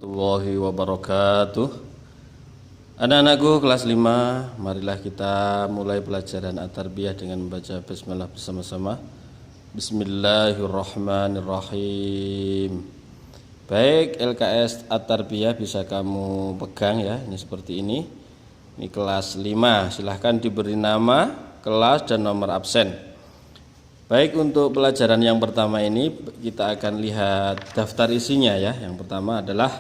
Warahmatullahi wabarakatuh. Anak-anakku kelas 5, marilah kita mulai pelajaran At-Tarbiyah dengan membaca bismillah bersama-sama. Bismillahirrahmanirrahim. Baik, LKS At-Tarbiyah bisa kamu pegang ya, ini seperti ini. Ini kelas 5, silahkan diberi nama, kelas dan nomor absen. Baik, untuk pelajaran yang pertama ini kita akan lihat daftar isinya ya. Yang pertama adalah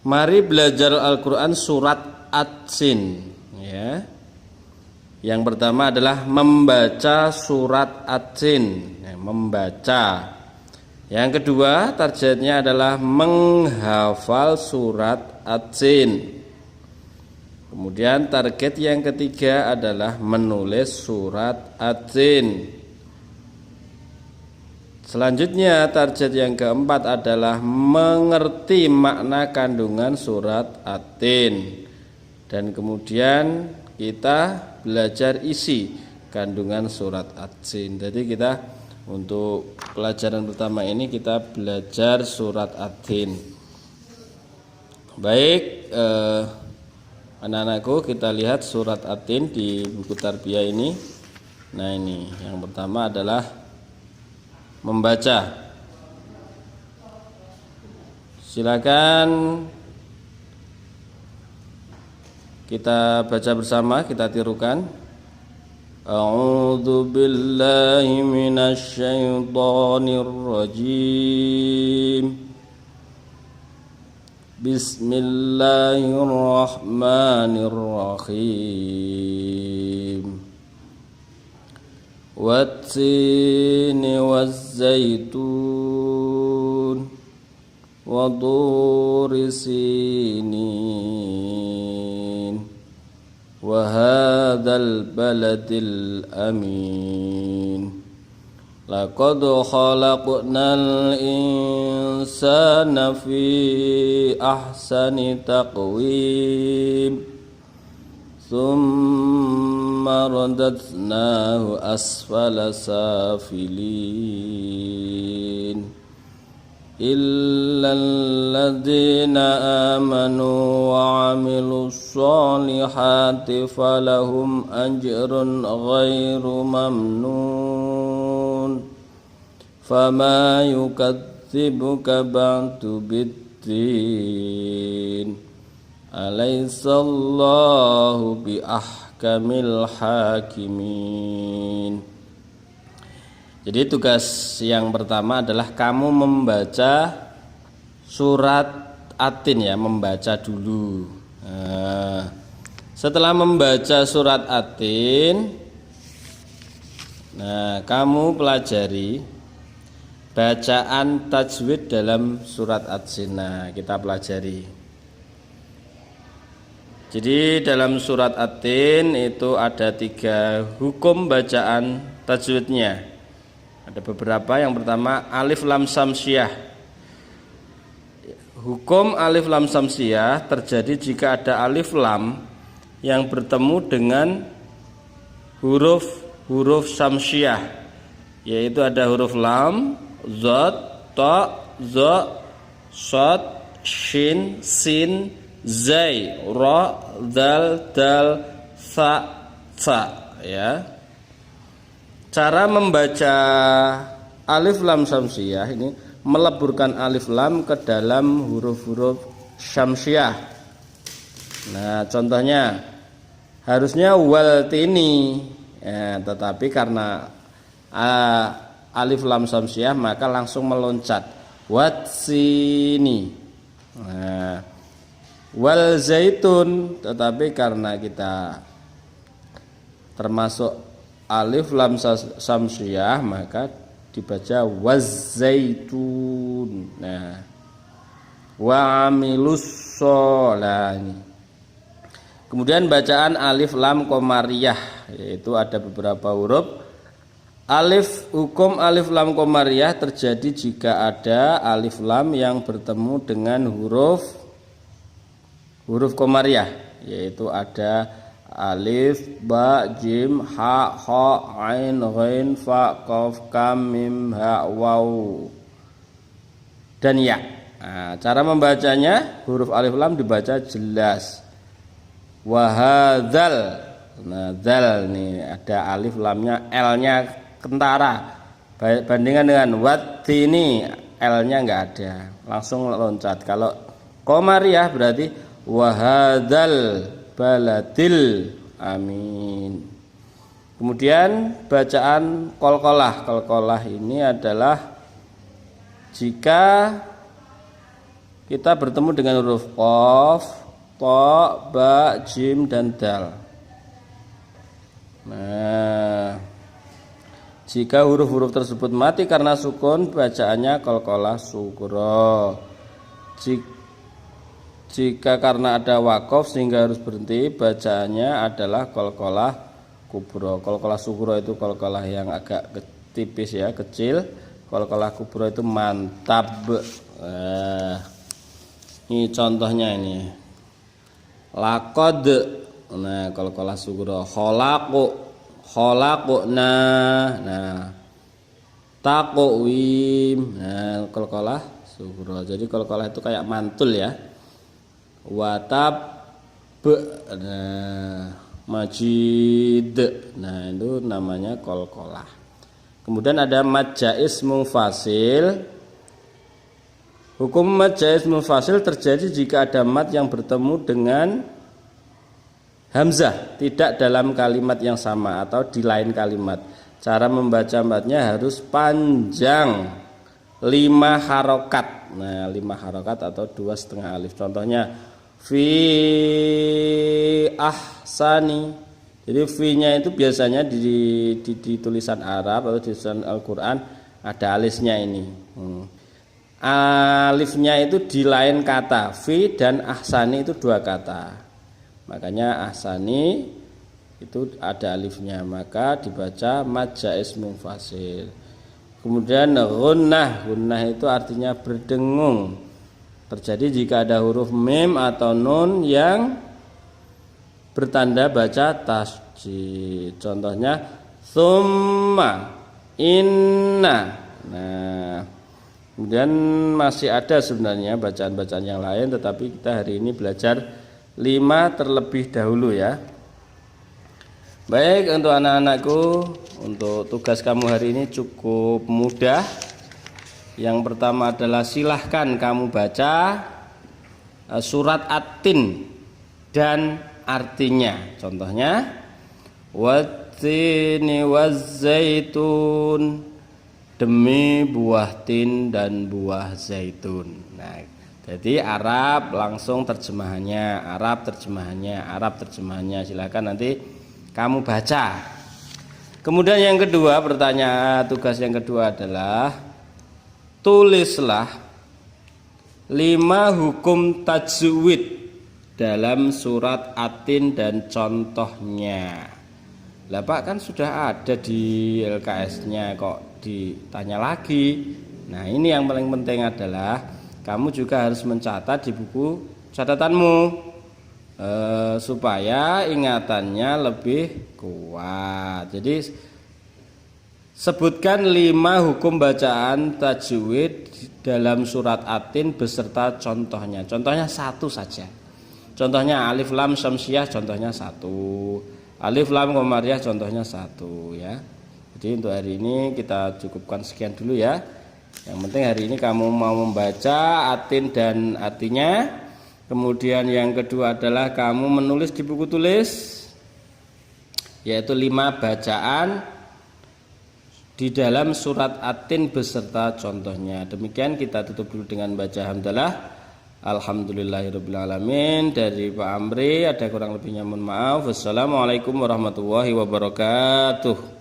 mari belajar Al-Quran surat At-Sin ya. Yang pertama adalah membaca surat At-Sin ya, membaca. Yang kedua targetnya adalah menghafal surat At-Sin. Kemudian target yang ketiga adalah menulis surat At-Sin. Selanjutnya target yang keempat adalah mengerti makna kandungan surat At-Tin. Dan kemudian kita belajar isi kandungan surat At-Tin. Jadi kita untuk pelajaran pertama ini kita belajar surat At-Tin. Baik, anak-anakku, kita lihat surat At-Tin di buku tarbiyah ini. Nah, ini yang pertama adalah membaca. Silakan kita baca bersama, kita tirukan. A'udzu billahi minasy syaithanir rajim. Bismillahirrahmanirrahim. Wat-tini waz-zaitun wa turi sinin wa hadzal baladil amin laqad khalaqnal insana fi ahsani taqwim Thumma radadnahu asfala safilin Illal ladzina amanu wa amilus solihati falahum ajrun ghairu mamnun Fama yukadzibuka ba'du biddin Alaihissallahu bi ahkamil hakimin. Jadi tugas yang pertama adalah kamu membaca surat At-Tin ya, membaca dulu. Nah, setelah membaca surat At-Tin, nah kamu pelajari bacaan tajwid dalam surat At-Tin. Nah, kita pelajari. Jadi dalam surat At-Tin itu ada 3 hukum bacaan tajwidnya. Ada beberapa. Yang pertama alif lam samsiyah. Hukum alif lam samsiyah terjadi jika ada alif lam yang bertemu dengan huruf samsiyah, yaitu ada huruf lam, zat, ta, za, shad, shin, sin, zai, ra, dal, dal, sa, sa ya. Cara membaca alif lam samsiyah ini meleburkan alif lam ke dalam huruf-huruf syamsiyah. Nah, contohnya harusnya wal tini ya, tetapi karena alif lam samsiyah maka langsung meloncat wat sini. Nah, wal zaitun, tetapi karena kita termasuk alif lam samsiyah maka dibaca waz zaitun. Nah, wa amilus sholani. Kemudian bacaan alif lam qamariyah, yaitu ada beberapa huruf. Hukum alif lam qamariyah terjadi jika ada alif lam yang bertemu dengan huruf qamariyah, yaitu ada alif, ba, jim, ha, kha, ain, ghain, fa, qaf, kam, mim, ha, waw dan ya. Nah, cara membacanya huruf alif lam dibaca jelas. Wahadzal. Nah, zal nih ada alif lamnya, L-nya kentara. Bandingkan dengan wattini, L-nya enggak ada. Langsung loncat. Kalau qamariyah berarti wahadzal baladil. Amin. Kemudian bacaan qalqalah. Qalqalah ini adalah jika kita bertemu dengan huruf qaf, ta, ba, jim, dan dal. Nah, jika huruf-huruf tersebut mati karena sukun, bacaannya qalqalah sughra. Jika karena ada waqaf sehingga harus berhenti, bacaannya adalah qalqalah kubra. Qalqalah sughra itu qalqalah yang agak tipis ya, kecil. Qalqalah kubra itu mantap. Ini contohnya ini. Laqad. Nah, qalqalah sughra. Khalaqna. Nah, taqwim. Nah, qalqalah sughra. Jadi qalqalah itu kayak mantul ya. Watab. Nah, majid. Nah, itu namanya qalqalah. Kemudian ada mad jaiz munfasil. Hukum mad jaiz munfasil terjadi jika ada mad yang bertemu dengan hamzah tidak dalam kalimat yang sama atau di lain kalimat. Cara membaca madnya harus panjang 5 harokat. Nah, 5 harokat atau 2,5 alif. Contohnya fi ahsani. Jadi fi-nya itu biasanya di tulisan Arab atau di tulisan Al-Qur'an ada alisnya ini. Alifnya itu di lain kata. Fi dan ahsani itu 2 kata. Makanya ahsani itu ada alifnya, maka dibaca mad jaiz munfasil. Kemudian gunnah. Gunnah itu artinya berdengung. Terjadi jika ada huruf mim atau nun yang bertanda baca tasydid. Contohnya tsumma, inna. Nah, kemudian masih ada sebenarnya bacaan-bacaan yang lain, tetapi kita hari ini belajar 5 terlebih dahulu ya. Baik, untuk anak-anakku, untuk tugas kamu hari ini cukup mudah. Yang pertama adalah silahkan kamu baca surat At-Tin dan artinya. Contohnya wattini wazzaitun, demi buah tin dan buah zaitun. Nah, jadi Arab langsung terjemahannya, Arab terjemahannya. Silakan nanti kamu baca. Kemudian yang kedua, tugas yang kedua adalah tulislah 5 hukum tajwid dalam surat At-Tin dan contohnya. Lah Pak, kan sudah ada di LKS-nya, kok ditanya lagi. Nah, ini yang paling penting adalah kamu juga harus mencatat di buku catatanmu supaya ingatannya lebih kuat. Jadi sebutkan 5 hukum bacaan tajwid dalam surat At-Tin beserta contohnya. Contohnya 1 saja. Contohnya alif lam syamsiyah, contohnya 1. Alif lam qamariyah, contohnya 1 ya. Jadi untuk hari ini kita cukupkan sekian dulu ya. Yang penting hari ini kamu mau membaca At-Tin dan artinya. Kemudian yang kedua adalah kamu menulis di buku tulis, yaitu 5 bacaan di dalam surat At-Tin beserta contohnya. Demikian kita tutup dulu dengan baca hamdalah. Alhamdulillahirabbil alamin. Dari Pak Amri, ada kurang lebihnya mohon maaf. Wassalamualaikum warahmatullahi wabarakatuh.